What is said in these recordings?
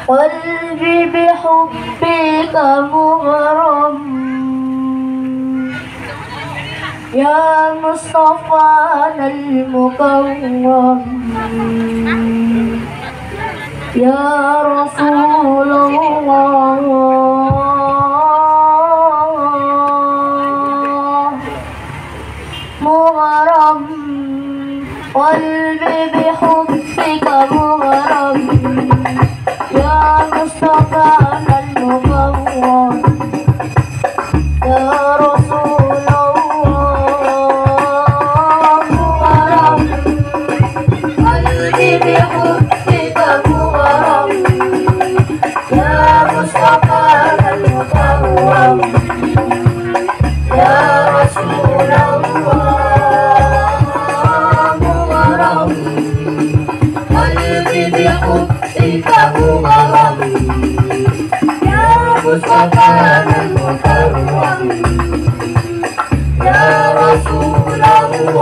قلبي بحبك مغرم يا مصطفانا المكرم يا رسول الله مغرم قلبي بحبك مغرم يا مصطفانا المكرم يا رسول الله مغرم قلبي بحبك مغرم يا مصطفانا المكرم يا رسول الله مغرم قلبي بحبك مغرم يا مصطفانا المكرم يا رسول الله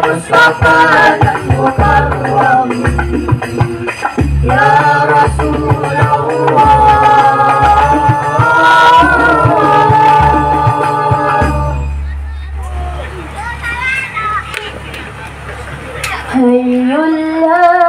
مصطفانا المكرم يا رسول الله حي